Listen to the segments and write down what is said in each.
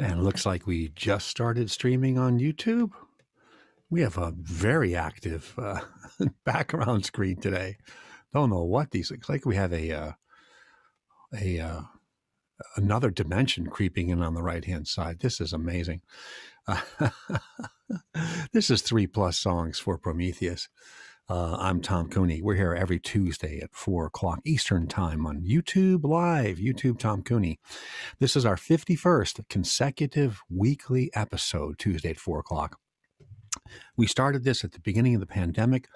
And it looks like we just started streaming on YouTube. We have a very active background screen today. Don't know what these looks like. We have another dimension creeping in on the right-hand side. This is amazing. This is 3+ songs for Prometheus. I'm Tom Cooney. We're here every Tuesday at 4 o'clock Eastern Time on YouTube Live, YouTube Tom Cooney. This is our 51st consecutive weekly episode, Tuesday at 4 o'clock. We started this at the beginning of the pandemic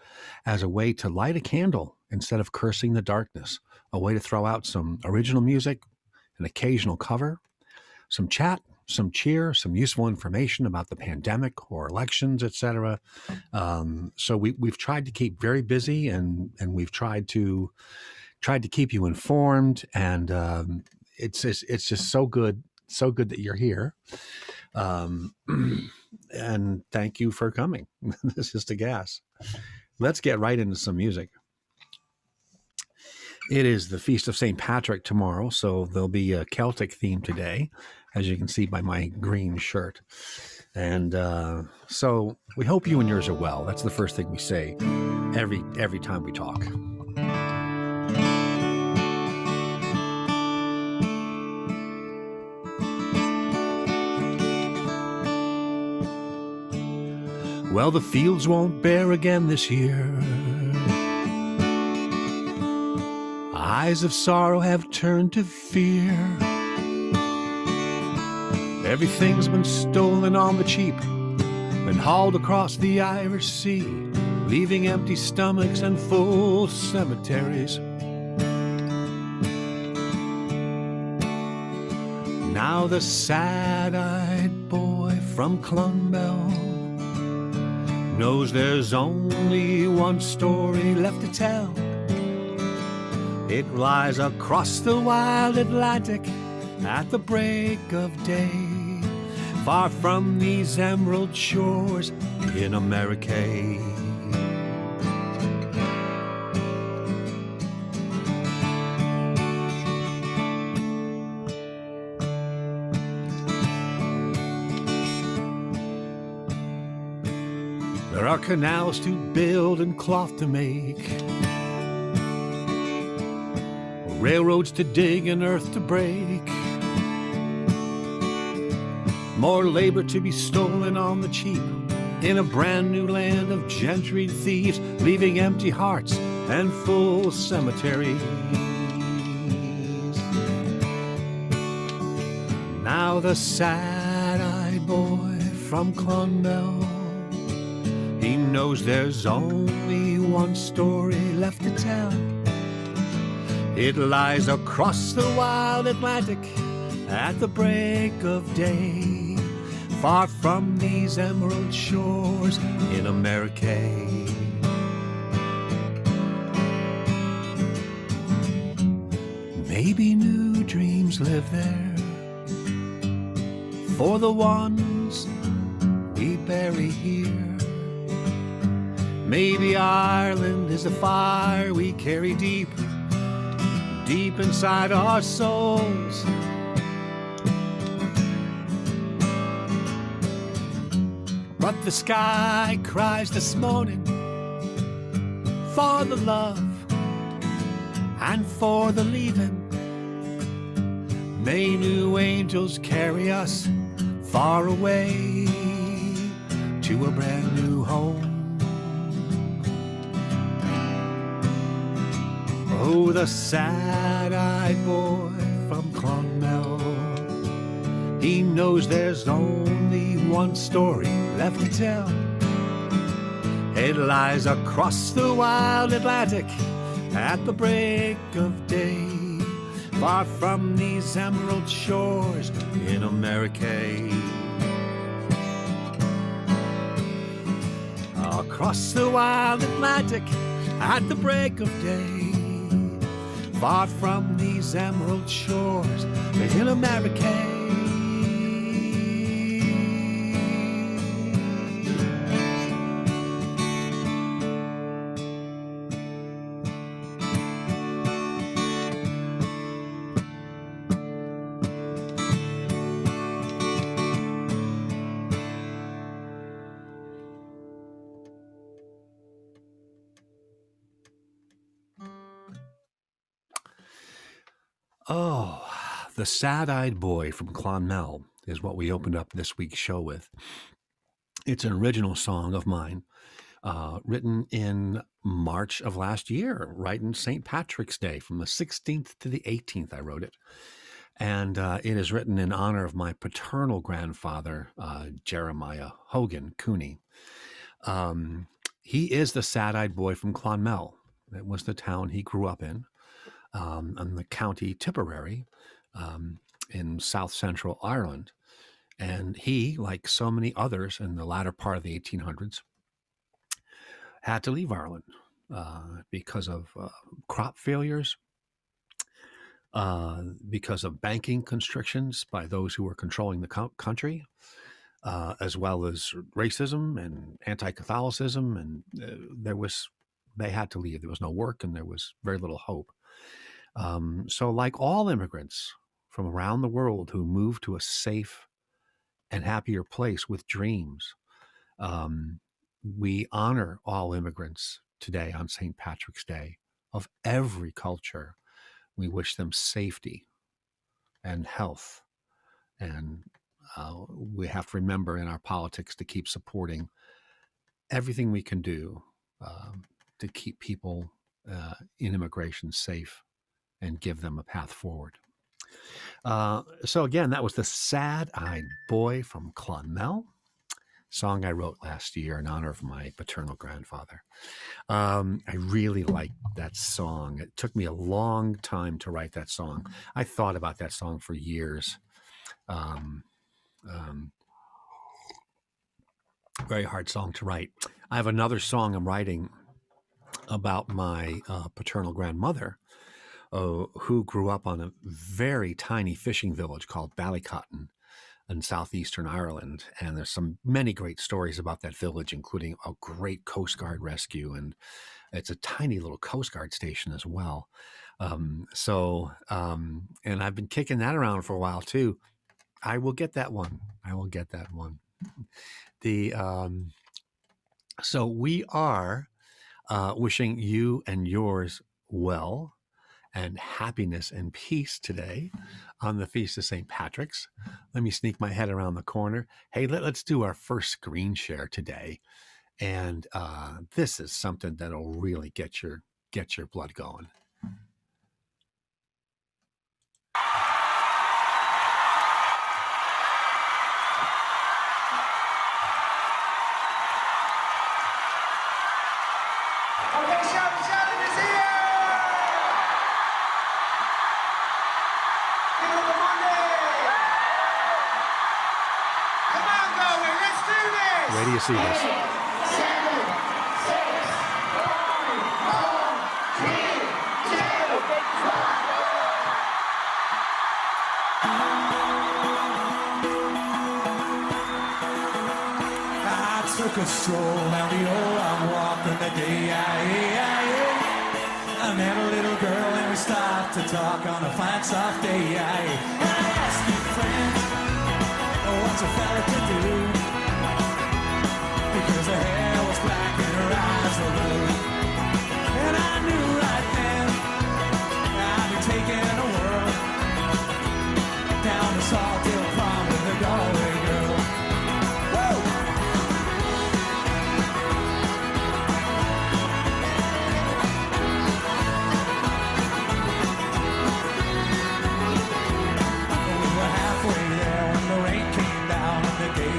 as a way to light a candle instead of cursing the darkness, a way to throw out some original music, an occasional cover, some chat, some cheer, some useful information about the pandemic or elections, etc. So we've tried to keep very busy, and we've tried to keep you informed. And it's just so good that you're here. And thank you for coming. This is the gas. Let's get right into some music. It is the Feast of St. Patrick tomorrow, so there'll be a Celtic theme today, as you can see by my green shirt. And so we hope you and yours are well. That's the first thing we say every time we talk. Well, the fields won't bear again this year. Eyes of sorrow have turned to fear. Everything's been stolen on the cheap and hauled across the Irish Sea, leaving empty stomachs and full cemeteries. Now the sad-eyed boy from Clonmel knows there's only one story left to tell. It lies across the wild Atlantic at the break of day, far from these emerald shores in America. There are canals to build and cloth to make, railroads to dig and earth to break, more labor to be stolen on the cheap in a brand new land of gentry thieves, leaving empty hearts and full cemeteries. Now the sad-eyed boy from Clonmel, he knows there's only one story left to tell. It lies across the wild Atlantic at the break of day, far from these emerald shores in America. Maybe new dreams live there for the ones we bury here. Maybe Ireland is a fire we carry deep inside our souls. But the sky cries this morning for the love and for the leaving. May new angels carry us far away to a brand new home. Oh, the sad-eyed boy from Clonmel, he knows there's only one story left to tell. It lies across the wild Atlantic at the break of day, far from these emerald shores in America. Across the wild Atlantic at the break of day, far from these emerald shores in America. Oh, The Sad-Eyed Boy from Clonmel is what we opened up this week's show with. It's an original song of mine, written in March of last year, right in St. Patrick's Day. From the 16th to the 18th, I wrote it. And it is written in honor of my paternal grandfather, Jeremiah Hogan Cooney. He is the sad-eyed boy from Clonmel. It was the town he grew up in the county Tipperary in south central Ireland. And he, like so many others in the latter part of the 1800s, had to leave Ireland because of crop failures, because of banking constrictions by those who were controlling the country, as well as racism and anti-Catholicism. And they had to leave. There was no work and there was very little hope. So like all immigrants from around the world who moved to a safe and happier place with dreams, we honor all immigrants today on St. Patrick's Day of every culture. We wish them safety and health. And we have to remember in our politics to keep supporting everything we can do to keep people in immigration safe and give them a path forward. So again, that was The Sad-Eyed Boy from Clonmel, song I wrote last year in honor of my paternal grandfather. I really liked that song. It took me a long time to write that song. I thought about that song for years. Very hard song to write. I have another song I'm writing about my paternal grandmother, who grew up on a very tiny fishing village called Ballycotton in southeastern Ireland. And there's many great stories about that village, including a great Coast Guard rescue. And it's a tiny little Coast Guard station as well. And I've been kicking that around for a while too. I will get that one. So we are wishing you and yours well and happiness and peace today on the Feast of St. Patrick's. Let me sneak my head around the corner. Hey, let's do our first screen share today. And this is something that'll really get your blood going. Where do you see this? 8, 7, 6, 5, 4, 3, 2, 1. I took a stroll down the old I'm walking the day. I met a little girl and we stopped to talk on a fine soft day. I asked my friend, what's a fella to do? Because her hair was black and her eyes were blue. And I knew right then I'd be taking a whirl down the Saltdale Prom with a Galway girl. Woo! We were halfway there when the rain came down on the day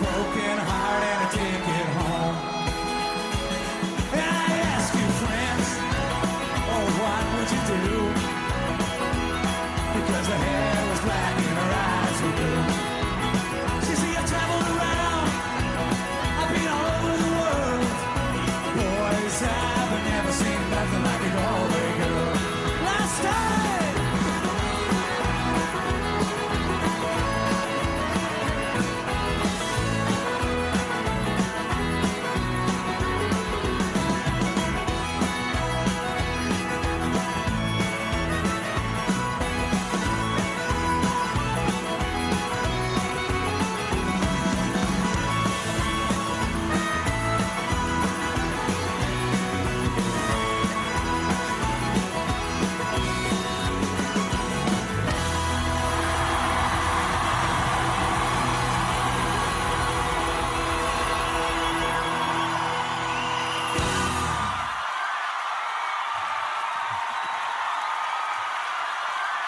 broken heart and a ticket home. And I ask you, friends, oh, what would you do? Because her hair was black and her eyes were blue. She see, I've traveled around, I've been all over the world. Boys, I've never seen nothing like a Galway girl. Last time.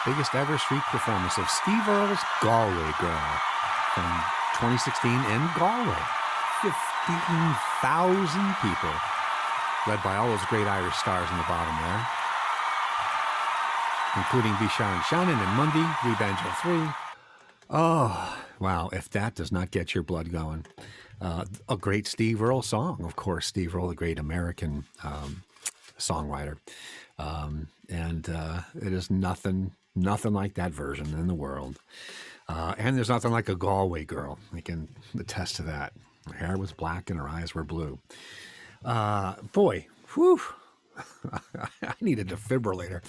Biggest ever street performance of Steve Earle's Galway Girl from 2016 in Galway. 15,000 people, led by all those great Irish stars in the bottom there, including Bishar and Shannon and Mundy, Wee Banjo 3. Oh, wow, if that does not get your blood going. A great Steve Earle song, of course. Steve Earle, the great American songwriter. And it is nothing like that version in the world. And there's nothing like a Galway girl. I can attest to that. Her hair was black and her eyes were blue. Boy, whew. I need a defibrillator.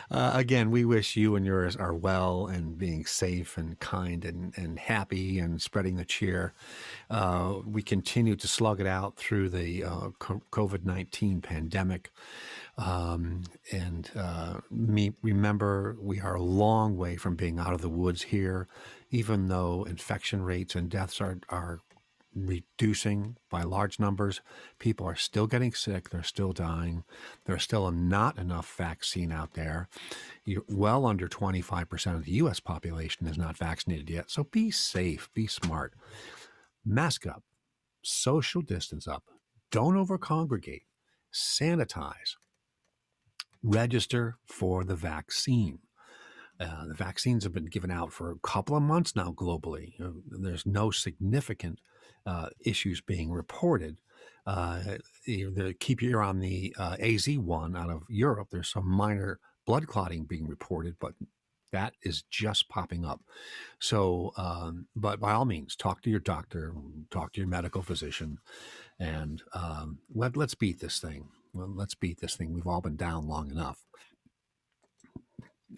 Again, we wish you and yours are well and being safe and kind and happy and spreading the cheer. We continue to slug it out through the COVID-19 pandemic. Remember, we are a long way from being out of the woods here, even though infection rates and deaths are reducing by large numbers. People are still getting sick. They're still dying. There's still not enough vaccine out there. Well under 25% of the U.S. population is not vaccinated yet. So be safe. Be smart. Mask up. Social distance up. Don't overcongregate. Sanitize. Register for the vaccine. The vaccines have been given out for a couple of months now globally. There's no significant issues being reported. Keep your eye on the AZ1 out of Europe. There's some minor blood clotting being reported, but that is just popping up. So, but by all means, talk to your doctor, talk to your medical physician, and let's beat this thing. Well, let's beat this thing. We've all been down long enough.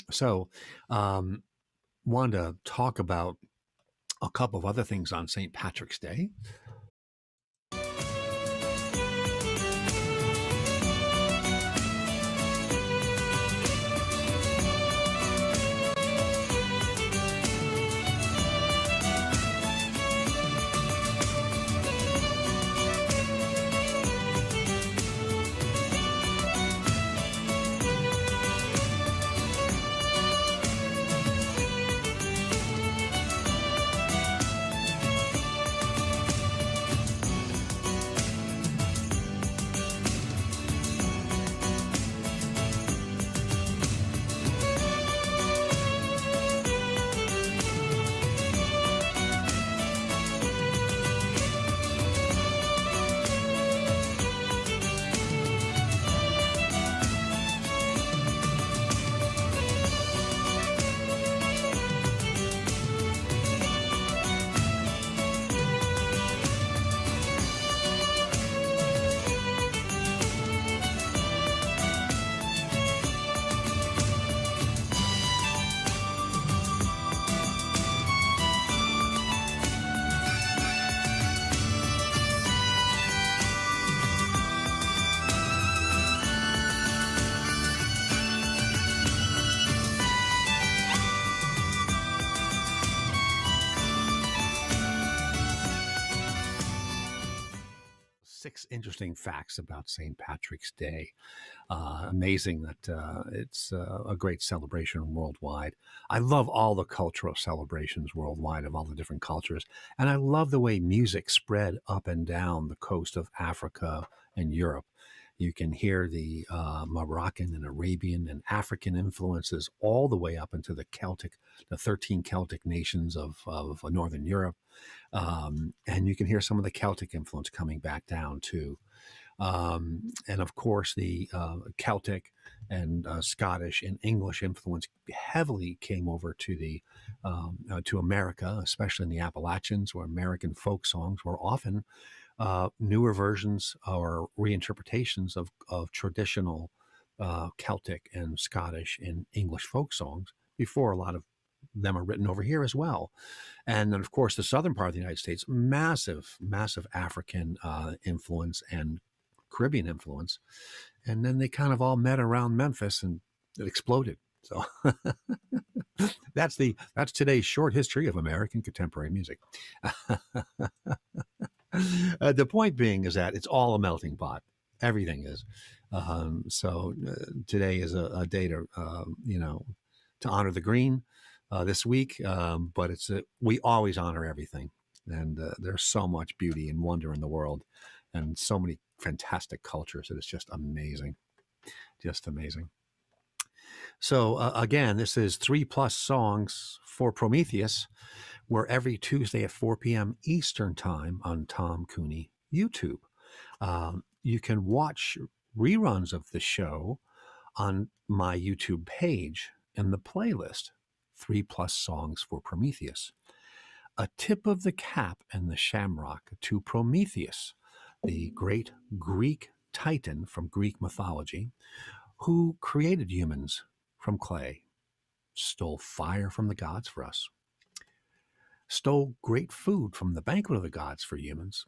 So, wanted to talk about a couple of other things on St. Patrick's Day. 6 interesting facts about St. Patrick's Day. Amazing that it's a great celebration worldwide. I love all the cultural celebrations worldwide of all the different cultures. And I love the way music spread up and down the coast of Africa and Europe. You can hear the Moroccan and Arabian and African influences all the way up into the 13 Celtic nations of Northern Europe. And you can hear some of the Celtic influence coming back down too. And of course, the Celtic and Scottish and English influence heavily came over to to America, especially in the Appalachians, where American folk songs were often newer versions or reinterpretations of traditional Celtic and Scottish and English folk songs before a lot of them are written over here as well. And then, of course, the southern part of the United States, massive African influence and Caribbean influence. And then they kind of all met around Memphis and it exploded. So that's today's short history of American contemporary music. The point being is that it's all a melting pot. Everything is. So today is a day to honor the green this week. But we always honor everything. And there's so much beauty and wonder in the world and so many fantastic cultures that it's just amazing. Just amazing. So again, this is 3+ songs for Prometheus. We're every Tuesday at 4 p.m. Eastern Time on Tom Cooney YouTube. You can watch reruns of the show on my YouTube page in the playlist, 3+ songs for Prometheus. A tip of the cap and the shamrock to Prometheus, the great Greek titan from Greek mythology, who created humans from clay, stole fire from the gods for us, stole great food from the banquet of the gods for humans,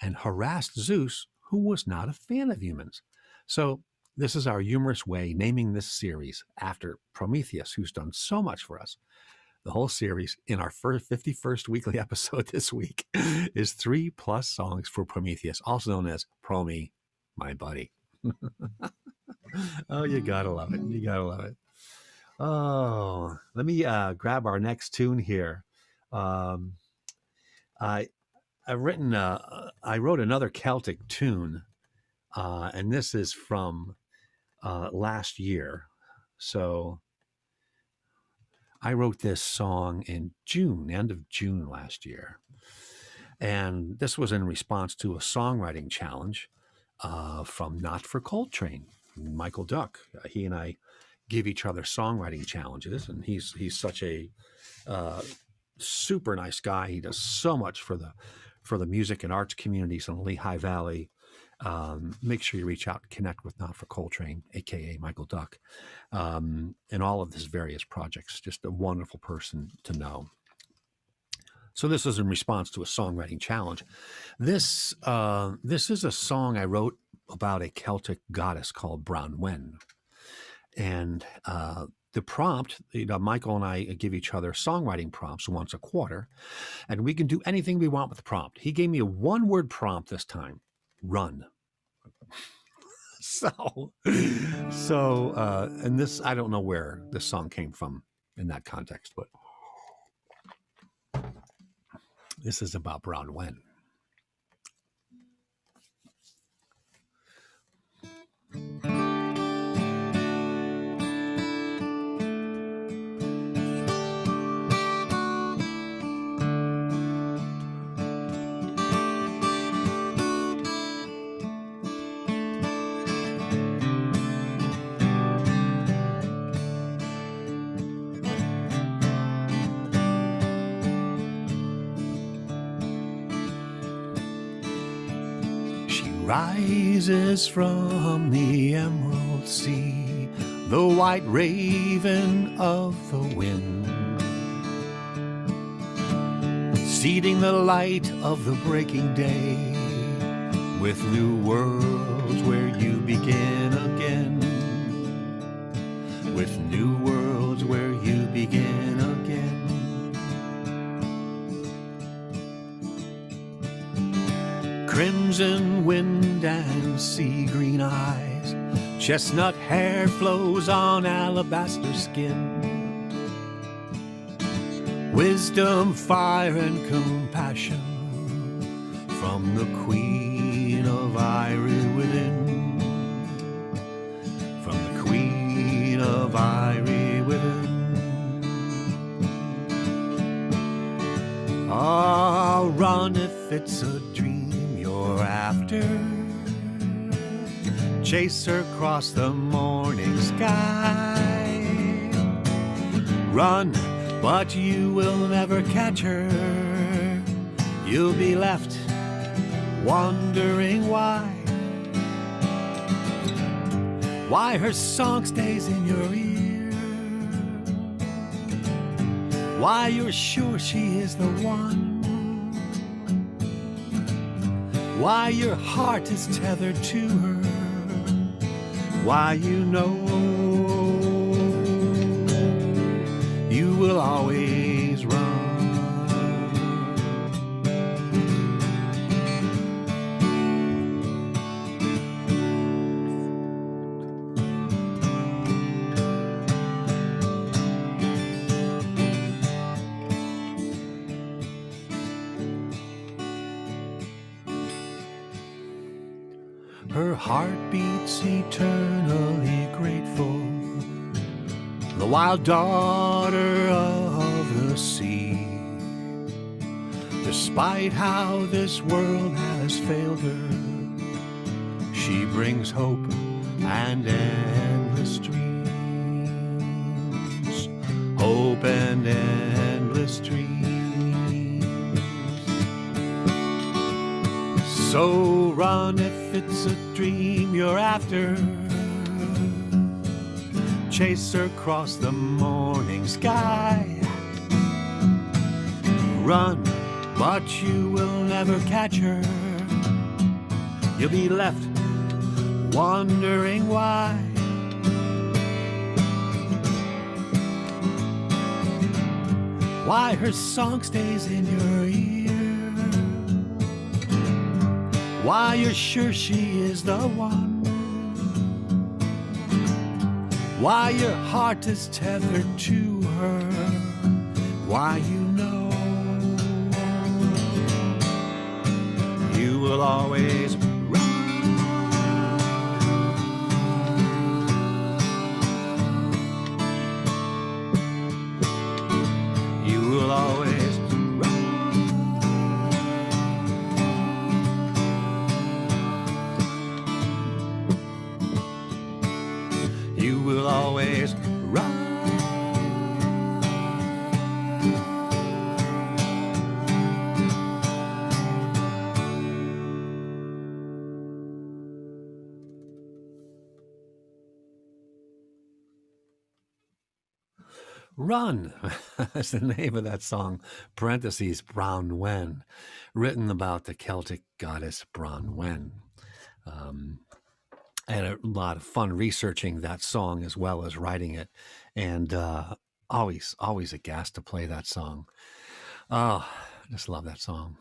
and harassed Zeus, who was not a fan of humans. So this is our humorous way naming this series after Prometheus, who's done so much for us. The whole series in our 51st weekly episode this week is 3+ songs for Prometheus, also known as Promi, my buddy. Oh, you gotta love it. You gotta love it. Oh, let me grab our next tune here. I wrote another Celtic tune, and this is from last year. So I wrote this song in June, end of June last year. And this was in response to a songwriting challenge from Not for Coltrane, Michael Duck. He and I give each other songwriting challenges, and he's such a super nice guy. He does so much for the music and arts communities in the Lehigh Valley. Make sure you reach out and connect with Not for Coltrane, aka Michael Duck, and all of his various projects. Just a wonderful person to know. So this is in response to a songwriting challenge. This is a song I wrote about a Celtic goddess called Bronwen. And the prompt, Michael and I give each other songwriting prompts once a quarter, and we can do anything we want with the prompt. He gave me a 1-word prompt this time: run. So, and this, I don't know where this song came from in that context, but this is about Bronwen. Rises from the emerald sea, the white raven of the wind, seeding the light of the breaking day with new worlds where you begin again, with new worlds where you begin again. Crimson wind and sea green eyes, chestnut hair flows on alabaster skin. Wisdom, fire, and compassion from the Queen of Irie within. From the Queen of Irie within. Oh, run if it's a dream you're after. Chase her across the morning sky. Run, but you will never catch her. You'll be left wondering why her song stays in your ear, why you're sure she is the one, why your heart is tethered to her, why you know you will always run. Her heart beats eternally grateful, the wild daughter of the sea. Despite how this world has failed her, she brings hope and endless dreams. Hope and endless dreams. So run if it's a dream you're after. Chase her across the morning sky. Run, but you will never catch her. You'll be left wondering why. Why her song stays in your ear. Why you're sure she is the one. Why your heart is tethered to her. Why you know you will always run. You will always run. You will always run. Run, that's the name of that song, parentheses, Bronwen, written about the Celtic goddess Bronwen. I had a lot of fun researching that song as well as writing it, and always a gas to play that song. Oh, I just love that song.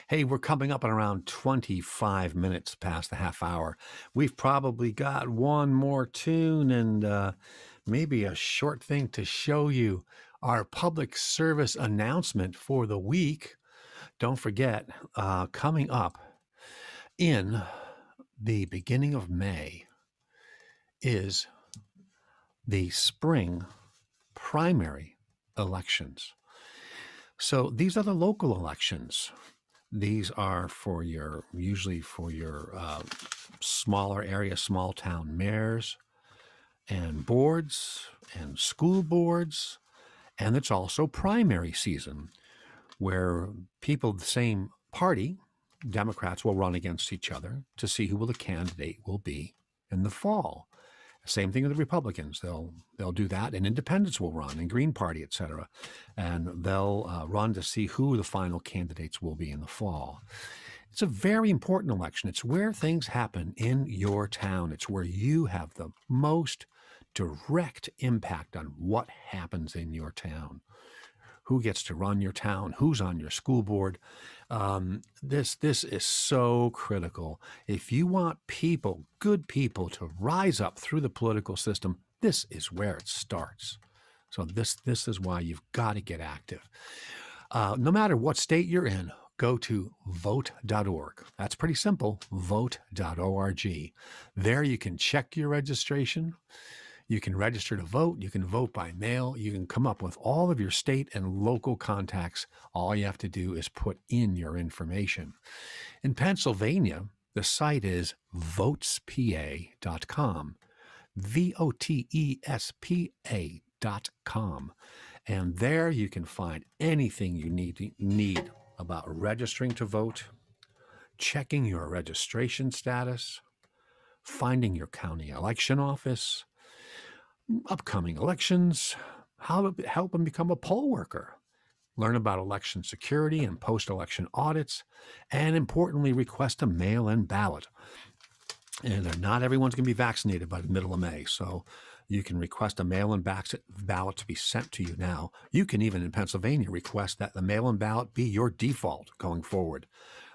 Hey, we're coming up at around 25 minutes past the half hour. We've probably got one more tune and maybe a short thing to show you. Our public service announcement for the week. Don't forget, coming up in the beginning of May is the spring primary elections. So these are the local elections. These are usually for your smaller area, small town mayors and boards and school boards. And it's also primary season where people of the same party, Democrats, will run against each other to see who the candidate will be in the fall. Same thing with the Republicans. They'll do that, and independents will run, and Green Party, et cetera. And they'll run to see who the final candidates will be in the fall. It's a very important election. It's where things happen in your town. It's where you have the most direct impact on what happens in your town. who gets to run your town, who's on your school board. This is so critical. If you want people, good people, to rise up through the political system, this is where it starts. So this is why you've got to get active. No matter what state you're in, go to vote.org. That's pretty simple, vote.org. There you can check your registration. You can register to vote. You can vote by mail. You can come up with all of your state and local contacts. All you have to do is put in your information. In Pennsylvania, the site is votespa.com, VOTESPA.com. And there you can find anything you need about registering to vote, checking your registration status, finding your county election office, upcoming elections, how to help and become a poll worker, learn about election security and post-election audits, and importantly, request a mail-in ballot. And not everyone's going to be vaccinated by the middle of May, so you can request a mail-in ballot to be sent to you now. You can even, in Pennsylvania, request that the mail-in ballot be your default going forward.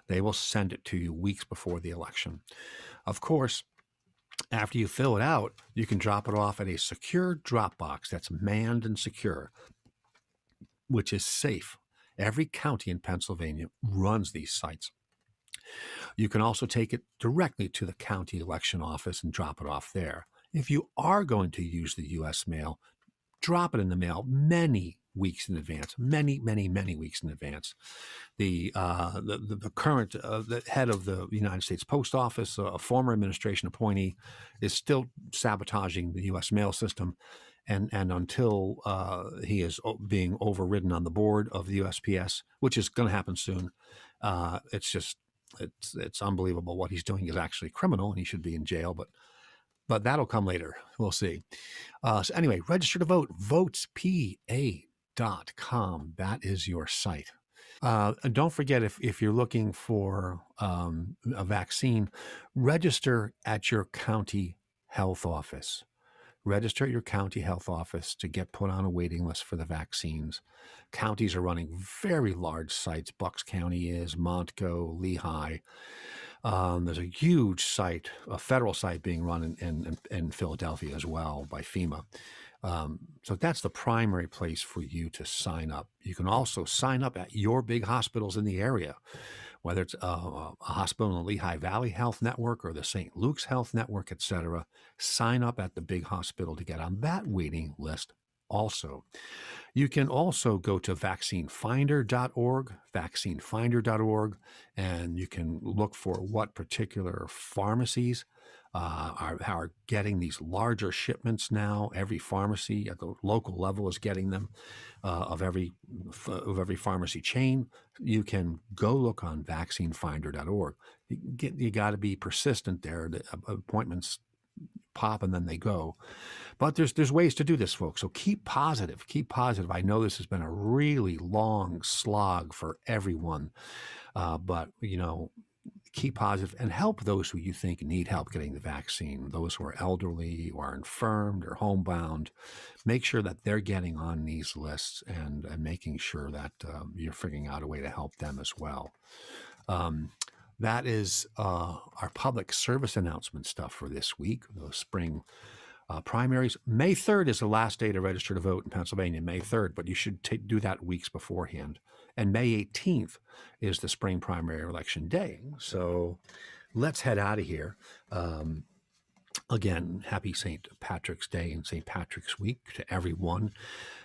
They will send it to you weeks before the election. Of course, after you fill it out, you can drop it off at a secure drop box that's manned and secure, which is safe. Every county in Pennsylvania runs these sites. You can also take it directly to the county election office and drop it off there. If you are going to use the U.S. mail, drop it in the mail many weeks in advance, many weeks in advance. The current the head of the United States Post Office, a former administration appointee, is still sabotaging the U.S. mail system. And until he is being overridden on the board of the USPS, which is going to happen soon, it's unbelievable. What he's doing is actually criminal, and he should be in jail. But that'll come later. We'll see. So anyway, register to vote. Votespa.com. That is your site. And don't forget, if you're looking for a vaccine, register at your county health office. Register at your county health office to get put on a waiting list for the vaccines. Counties are running very large sites. Bucks County is, Montgo, Lehigh. There's a huge site, a federal site being run in Philadelphia as well by FEMA. So that's the primary place for you to sign up. You can also sign up at your big hospitals in the area, whether it's a hospital in the Lehigh Valley Health Network or the St. Luke's Health Network, etc. Sign up at the big hospital to get on that waiting list also. You can also go to vaccinefinder.org, and you can look for what particular pharmacies are getting these larger shipments now. Every pharmacy at the local level is getting them of every pharmacy chain. You can go look on vaccinefinder.org. You got to be persistent there. The appointments pop and then they go. But there's ways to do this, folks. So keep positive. Keep positive. I know this has been a really long slog for everyone, but keep positive and help those who you think need help getting the vaccine. Those who are elderly or infirmed or homebound, make sure that they're getting on these lists and making sure that you're figuring out a way to help them as well. That is our public service announcement stuff for this week, the spring primaries. May 3rd is the last day to register to vote in Pennsylvania, May 3rd, but you should do that weeks beforehand. And May 18th is the spring primary election day. So let's head out of here. Again, happy St. Patrick's Day and St. Patrick's Week to everyone.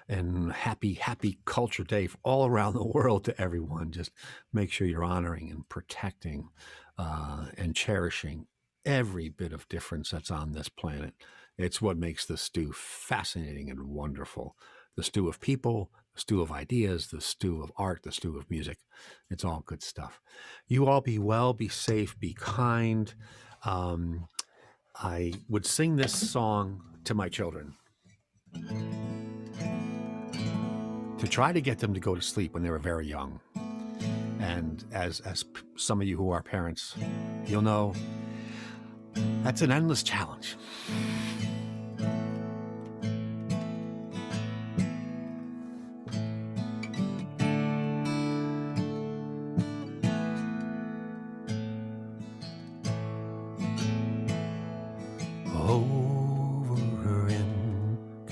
And happy Culture Day all around the world to everyone. Just make sure you're honoring and protecting and cherishing every bit of difference that's on this planet. It's what makes the stew fascinating and wonderful. The stew of people, the stew of ideas, the stew of art, the stew of music. It's all good stuff. You all be well, be safe, be kind. I would sing this song to my children to try to get them to go to sleep when they were very young. And as some of you who are parents, you'll know that's an endless challenge.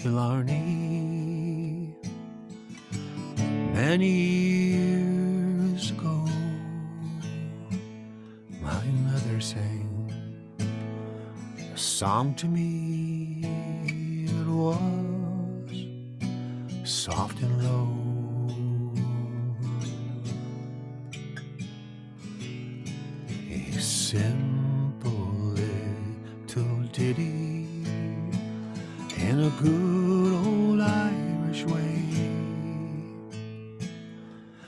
Killarney. Many years ago, my mother sang a song to me. It was soft and low. A simple little ditty in a good old Irish way.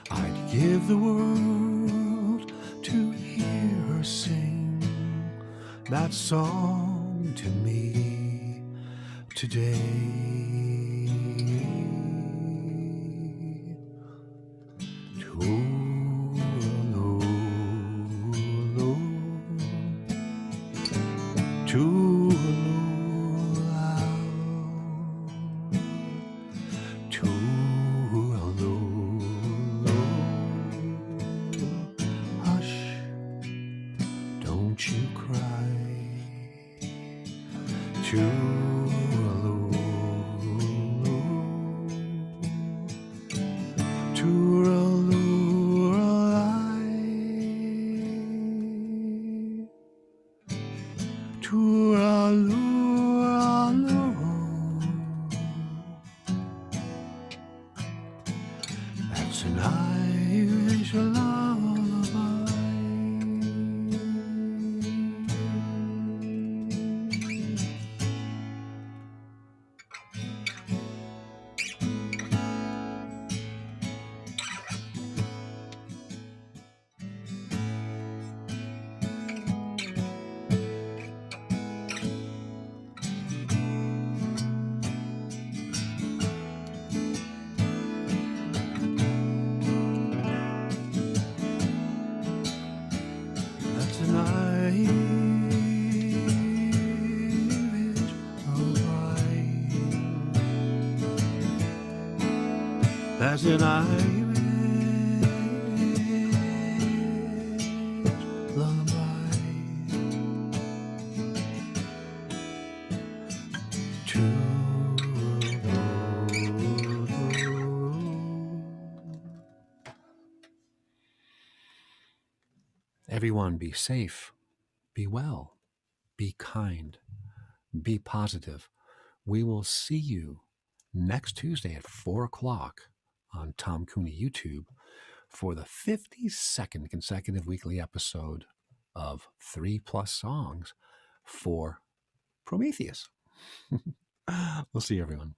I'd give the world to hear her sing that song to me today. That's an Irish lullaby. That's an Irish lullaby. Everyone, be safe, be well, be kind, be positive. We will see you next Tuesday at 4 o'clock on Tom Cooney YouTube for the 52nd consecutive weekly episode of 3+ songs for Prometheus. We'll see you, everyone.